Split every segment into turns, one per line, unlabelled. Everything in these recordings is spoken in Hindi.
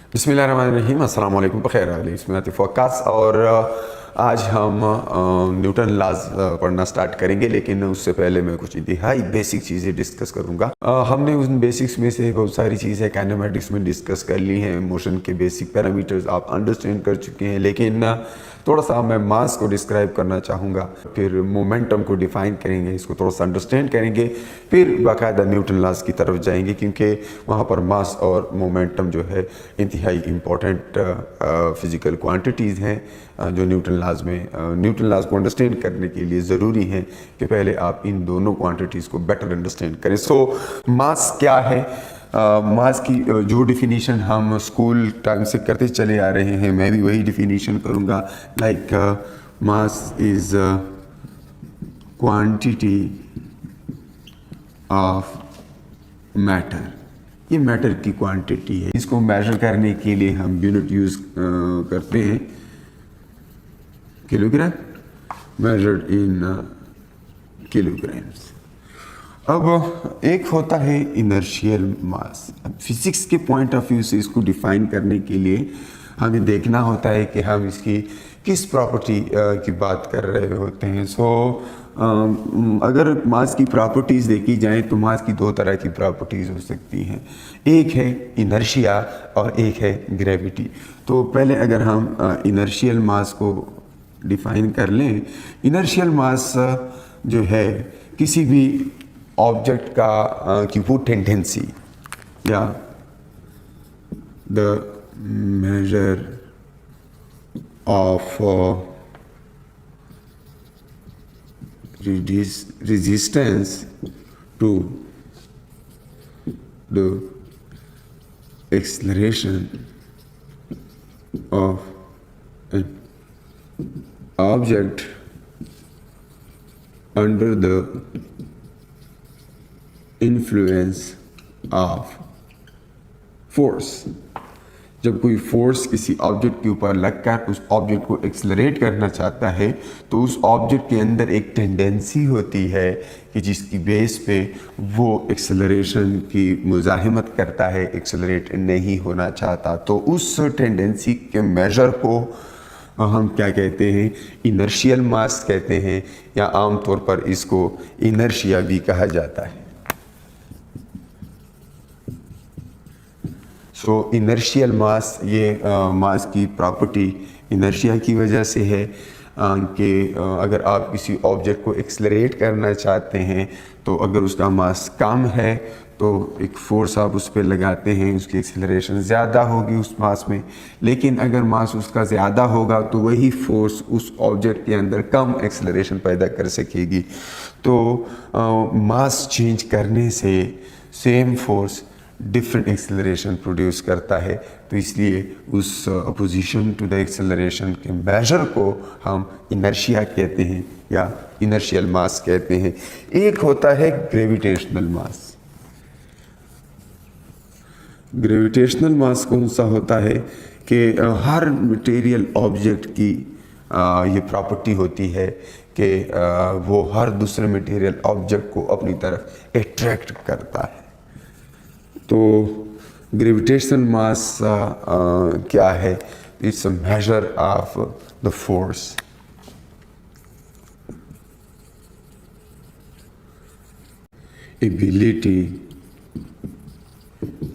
बिस्मिल्लाहिर्रहमानिर्रहीम, अस्सलाम वालेकुम, बखैर हाल, इसमें आतिफ वक्कास। और आज हम न्यूटन लॉज पढ़ना स्टार्ट करेंगे, लेकिन उससे पहले मैं कुछ इंतहाई बेसिक चीज़ें डिस्कस करूंगा। हमने उन बेसिक्स में से बहुत सारी चीज़ें काइनेमेटिक्स में डिस्कस कर ली हैं। मोशन के बेसिक पैरामीटर्स आप अंडरस्टैंड कर चुके हैं, लेकिन थोड़ा सा मैं मास को डिस्क्राइब करना चाहूँगा, फिर मोमेंटम को डिफ़ाइन करेंगे, इसको थोड़ा सा अंडरस्टैंड करेंगे, फिर बाकायदा न्यूटन लॉज की तरफ जाएंगे, क्योंकि वहाँ पर मास और मोमेंटम जो है इंतहाई इम्पॉर्टेंट फिज़िकल क्वांटिटीज़ हैं जो न्यूटन लॉज को अंडरस्टैंड करने के लिए ज़रूरी हैं कि पहले आप इन दोनों क्वांटिटीज़ को बेटर अंडरस्टैंड करें। सो मास क्या है? मास की जो डिफिनीशन हम स्कूल टाइम से करते चले आ रहे हैं, मैं भी वही डिफिनीशन करूँगा। Like mass is quantity of matter. ये मैटर की क्वांटिटी है, इसको मेजर करने के लिए हम यूनिट यूज़ करते हैं किलोग्राम, मेजर्ड इन किलोग्राम्स। अब एक होता है इनर्शियल मास। अब फिजिक्स के पॉइंट ऑफ व्यू से इसको डिफाइन करने के लिए हमें देखना होता है कि हम इसकी किस प्रॉपर्टी की बात कर रहे होते हैं। अगर मास की प्रॉपर्टीज़ देखी जाएं तो मास की दो तरह की प्रॉपर्टीज़ हो सकती हैं, एक है इनर्शिया और एक है ग्रेविटी। तो पहले अगर हम इनर्शियल मास को डिफाइन कर लें, इनर्शियल मास जो है किसी भी ऑब्जेक्ट का की वो टेंडेंसी या the measure of resistance to the acceleration of an object under the influence of force। जब कोई फोर्स किसी ऑब्जेक्ट के ऊपर लगकर उस ऑब्जेक्ट को एक्सेलरेट करना चाहता है, तो उस ऑब्जेक्ट के अंदर एक टेंडेंसी होती है कि जिसकी बेस पे वो एक्सेलरेशन की मुज़ाहिमत करता है, एक्सेलरेट नहीं होना चाहता। तो उस टेंडेंसी के मेजर को हम क्या कहते हैं? इनर्शियल मास कहते हैं, या आमतौर पर इसको इनर्शिया भी कहा जाता है। सो इनर्शियल मास, ये मास की प्रॉपर्टी इनर्शिया की वजह से है कि अगर आप किसी ऑब्जेक्ट को एक्सेलरेट करना चाहते हैं, तो अगर उसका मास कम है तो एक फोर्स आप उस पर लगाते हैं, उसकी एक्सेलरेशन ज़्यादा होगी उस मास में। लेकिन अगर मास उसका ज़्यादा होगा तो वही फोर्स उस ऑब्जेक्ट के अंदर कम एक्सेलरेशन पैदा कर सकेगी। तो मास चेंज करने से same force different acceleration produce करता है, तो इसलिए उस अपोजिशन टू द एक्सेलरेशन के मेजर को हम इनर्शिया कहते हैं या इनर्शियल मास कहते हैं। एक होता है ग्रेविटेशनल मास। ग्रेविटेशनल मास कौन सा होता है कि हर मटेरियल ऑब्जेक्ट की ये प्रॉपर्टी होती है कि वो हर दूसरे मटेरियल ऑब्जेक्ट को अपनी तरफ अट्रैक्ट करता है। तो ग्रेविटेशनल मास क्या है? It's a measure of the force. Ability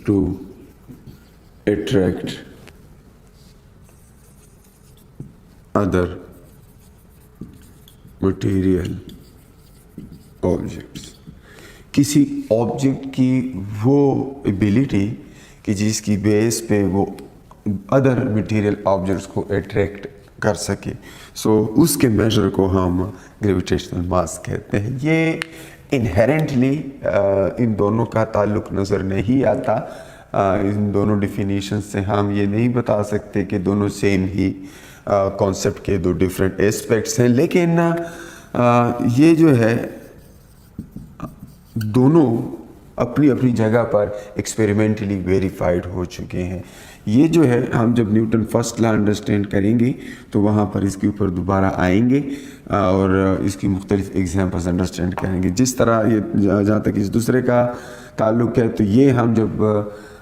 to attract other material objects. किसी ऑब्जेक्ट की वो एबिलिटी कि जिसकी बेस पे वो अदर मटेरियल ऑब्जेक्ट्स को अट्रैक्ट कर सके, उसके मेजर को हम ग्रेविटेशनल मास कहते हैं। ये इनहेरेंटली इन दोनों का ताल्लुक नज़र नहीं आता। इन दोनों डिफिनीशन से हम ये नहीं बता सकते कि दोनों सेम ही कॉन्सेप्ट के दो डिफरेंट एस्पेक्ट्स हैं, लेकिन ये जो है दोनों अपनी अपनी जगह पर एक्सपेरिमेंटली वेरीफाइड हो चुके हैं। ये जो है, हम जब न्यूटन फर्स्ट लॉ अंडरस्टैंड करेंगे तो वहाँ पर इसके ऊपर दोबारा आएंगे और इसकी मुख्तलिफ एग्जाम्पल्स अंडरस्टैंड करेंगे। जिस तरह ये जहाँ तक इस दूसरे का ताल्लुक़ है, तो ये हम जब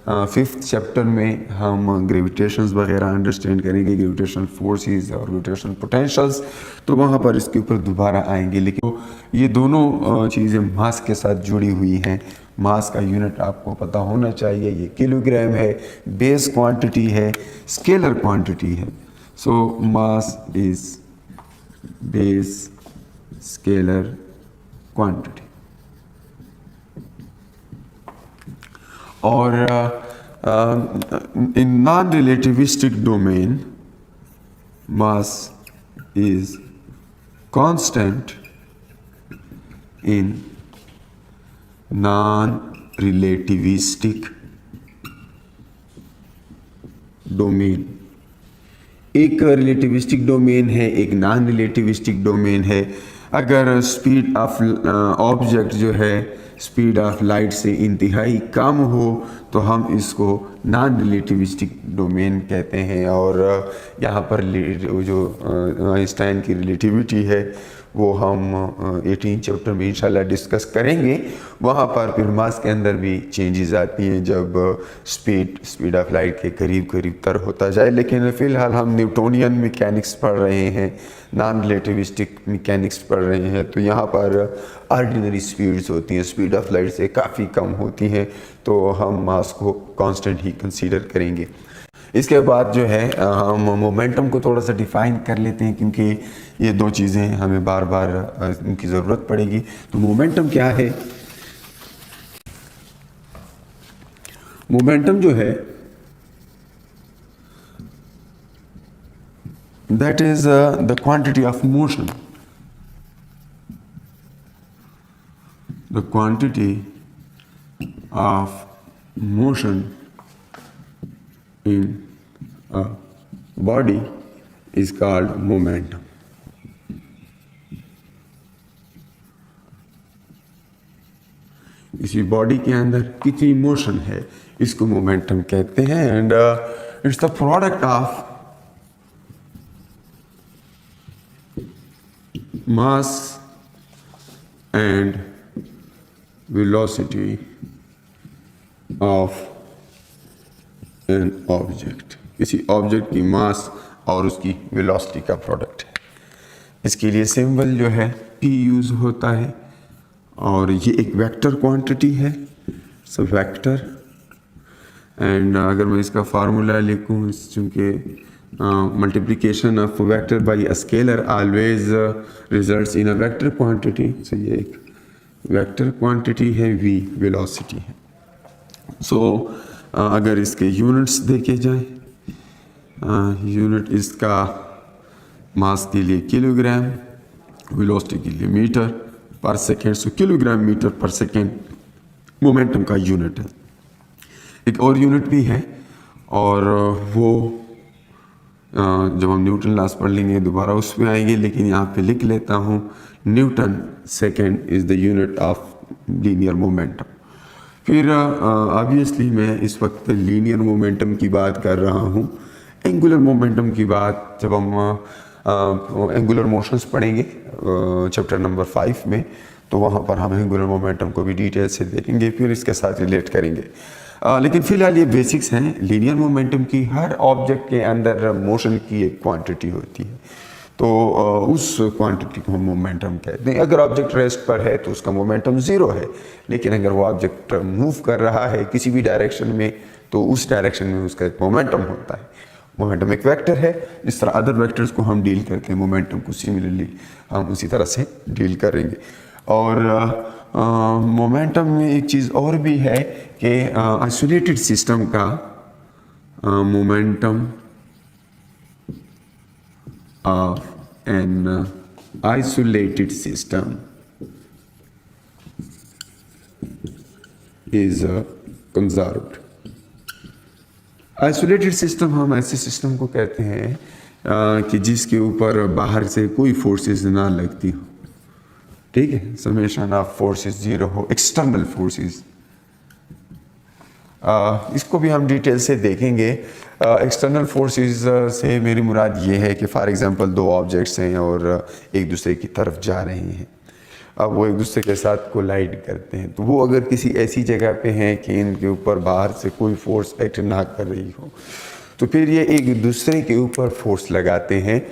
फिफ्थ चैप्टर में हम ग्रेविटेशंस वगैरह अंडरस्टैंड करेंगे, ग्रेविटेशनल फोर्सेस और ग्रेविटेशनल पोटेंशियल्स, तो वहाँ पर इसके ऊपर दोबारा आएंगे। लेकिन ये दोनों चीज़ें मास के साथ जुड़ी हुई हैं। मास का यूनिट आपको पता होना चाहिए, ये किलोग्राम है, बेस क्वांटिटी है, स्केलर क्वांटिटी है। So mass is base scalar quantity. और in non-relativistic domain, mass is constant in non-relativistic domain। एक रिलेटिविस्टिक डोमेन है, एक नॉन रिलेटिविस्टिक डोमेन है। अगर स्पीड ऑफ ऑब्जेक्ट जो है स्पीड ऑफ लाइट से इंतहाई कम हो तो हम इसको नॉन रिलेटिविस्टिक डोमेन कहते हैं। और यहाँ पर जो आइंस्टाइन की रिलेटिविटी है वो हम 18 चैप्टर में इंशाल्लाह डिस्कस करेंगे। वहाँ पर फिर मास के अंदर भी चेंजेस आती हैं जब स्पीड ऑफ लाइट के करीब करीब तर होता जाए। लेकिन फ़िलहाल हम न्यूटोनियन मैकेनिक्स पढ़ रहे हैं, नॉन रिलेटिविस्टिक मैकेनिक्स पढ़ रहे हैं, तो यहाँ पर ऑर्डिनरी स्पीड्स होती हैं, स्पीड ऑफ लाइट से काफ़ी कम होती हैं, तो हम मास को कांस्टेंट ही कंसीडर करेंगे। इसके बाद जो है हम मोमेंटम को थोड़ा सा डिफ़ाइन कर लेते हैं, क्योंकि ये दो चीज़ें हमें बार बार इनकी ज़रूरत पड़ेगी। तो मोमेंटम क्या है? मोमेंटम जो है that is the quantity of motion, the quantity of motion in a body is called momentum। किसी बॉडी के अंदर कितनी मोशन है इसको मोमेंटम कहते हैं। And it's the product of mass and velocity of an object. किसी ऑब्जेक्ट की मास और उसकी वेलोसिटी का प्रोडक्ट है। इसके लिए सिंबल जो है P यूज़ होता है, और ये एक वेक्टर क्वांटिटी है, सो वेक्टर। एंड अगर मैं इसका फार्मूला लिखूँ, चूँकि multiplication of vector by a scalar always results in a vector quantity, so ये एक वेक्टर क्वांटिटी है, V वेलोसिटी है। सो अगर इसके यूनिट्स देखे जाएं, यूनिट इसका मास के लिए किलोग्राम, वेलोसिटी के लिए मीटर पर सेकेंड, सो किलोग्राम मीटर पर सेकेंड मोमेंटम का यूनिट है। एक और यूनिट भी है, और वो जब हम न्यूटन लॉस पढ़ लेंगे दोबारा उस पर आएंगे, लेकिन यहाँ पे लिख लेता हूँ, Newton second is the unit of linear momentum. फिर ऑब्वियसली मैं इस वक्त लीनियर मोमेंटम की बात कर रहा हूँ। एंगुलर मोमेंटम की बात जब हम एंगुलर मोशंस पढ़ेंगे चैप्टर नंबर 5 में, तो वहाँ पर हम एंगुलर मोमेंटम को भी डिटेल से देखेंगे, फिर इसके साथ रिलेट करेंगे। लेकिन फ़िलहाल ये बेसिक्स हैं लीनियर मोमेंटम की। हर ऑब्जेक्ट के अंदर मोशन की एक क्वांटिटी होती है, तो उस क्वांटिटी को हम मोमेंटम कहते हैं। अगर ऑब्जेक्ट रेस्ट पर है तो उसका मोमेंटम ज़ीरो है, लेकिन अगर वो ऑब्जेक्ट मूव कर रहा है किसी भी डायरेक्शन में तो उस डायरेक्शन में उसका एक मोमेंटम होता है। मोमेंटम एक वेक्टर है, जिस तरह अदर वेक्टर्स को हम डील करते हैं, मोमेंटम को सिमिलरली हम उसी तरह से डील करेंगे। और मोमेंटम में एक चीज़ और भी है कि आइसोलेटेड सिस्टम का momentum of an isolated system is conserved। Isolated system हम ऐसे सिस्टम को कहते हैं कि जिसके ऊपर बाहर से कोई फोर्सेस ना लगती हो, ठीक है, समेशन ऑफ फोर्सेस जीरो हो, एक्सटर्नल फोर्सेस। इसको भी हम डिटेल से देखेंगे। एक्सटर्नल फोर्सेस से मेरी मुराद ये है कि फॉर एग्जांपल दो ऑब्जेक्ट्स हैं और एक दूसरे की तरफ जा रहे हैं, अब वो एक दूसरे के साथ कोलाइड करते हैं। तो वो अगर किसी ऐसी जगह पे हैं कि इनके ऊपर बाहर से कोई फोर्स एक्ट ना कर रही हो, तो फिर ये एक दूसरे के ऊपर फोर्स लगाते हैं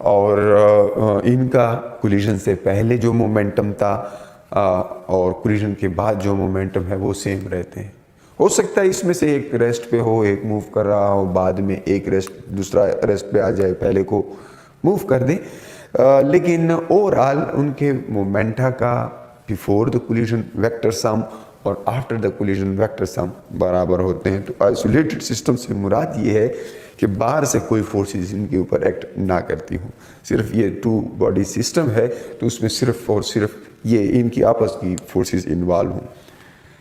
और इनका कोलिजन से पहले जो मोमेंटम था और कोलिजन के बाद जो मोमेंटम है वो सेम रहते हैं। हो सकता है इसमें से एक रेस्ट पे हो, एक मूव कर रहा हो, बाद में एक रेस्ट दूसरा रेस्ट पे आ जाए, पहले को मूव कर दे, लेकिन ओवरऑल उनके मोमेंटा का before the collision vector sum और after the collision vector sum बराबर होते हैं। तो आइसोलेटेड सिस्टम से मुराद ये है कि बाहर से कोई फोर्सेस इनके ऊपर एक्ट ना करती हूँ। सिर्फ ये टू बॉडी सिस्टम है तो उसमें सिर्फ और सिर्फ ये इनकी आपस की फोर्सेस इन्वॉल्व हों।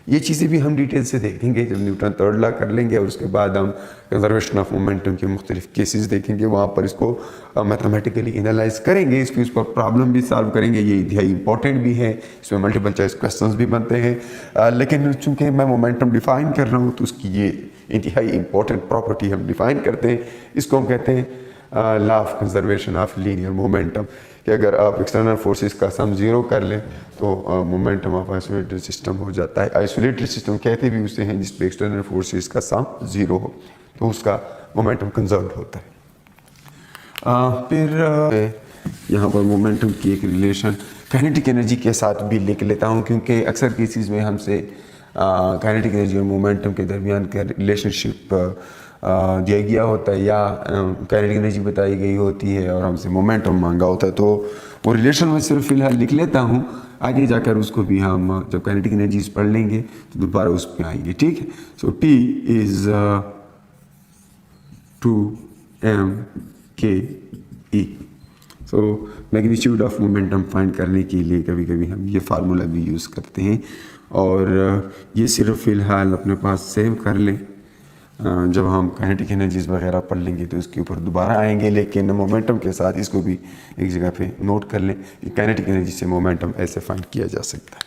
ये चीज़ें भी हम डिटेल से देखेंगे जब न्यूटन थर्ड लॉ कर लेंगे, और उसके बाद हम कंजर्वेशन ऑफ मोमेंटम के मुख्तलिफ केसेस देखेंगे, वहाँ पर इसको मैथमेटिकली एनालाइज करेंगे, इसकी उस पर प्रॉब्लम भी सॉल्व करेंगे। ये इंतहाई इंपॉर्टेंट भी है, इसमें मल्टीपल चॉइस क्वेश्चंस भी बनते हैं, लेकिन चूँकि मैं मोमेंटम डिफाइन कर रहा हूँ तो उसकी ये इंतहाई इंपॉर्टेंट प्रॉपर्टी हम डिफाइन करते हैं। इसको हम कहते हैं law of conservation of linear momentum, कि अगर आप एक्सटर्नल फोर्सेस का सम ज़ीरो कर लें तो मोमेंटम ऑफ आइसोलेटेड सिस्टम हो जाता है। आइसोलेटेड सिस्टम कहते भी उसे हैं जिस पे एक्सटर्नल फोर्सेस का सम ज़ीरो हो, तो उसका मोमेंटम कंजर्व होता है। फिर यहाँ पर मोमेंटम की एक रिलेशन काइनेटिक एनर्जी के साथ भी लिख लेता हूँ, क्योंकि अक्सर केसेस में हमसे काइनेटिक एनर्जी और मोमेंटम के दरमियान का रिलेशनशिप दिया गया होता है, या काइनेटिक एनर्जी बताई गई होती है और हमसे मोमेंटम मांगा होता है। तो वो रिलेशन में सिर्फ फिलहाल लिख लेता हूँ, आगे जाकर उसको भी हम जब काइनेटिक एनर्जीज पढ़ लेंगे तो दोबारा उस पर आएंगे, ठीक है। सो T is 2mke। So magnitude of momentum find करने के लिए कभी कभी हम ये फार्मूला भी यूज़ करते हैं, और ये सिर्फ फ़िलहाल अपने पास सेव कर लें। जब हम काइनेटिक एनर्जीज वगैरह पढ़ लेंगे तो इसके ऊपर दोबारा आएंगे, लेकिन मोमेंटम के साथ इसको भी एक जगह पे नोट कर लें कि काइनेटिक एनर्जी से मोमेंटम ऐसे फाइंड किया जा सकता है।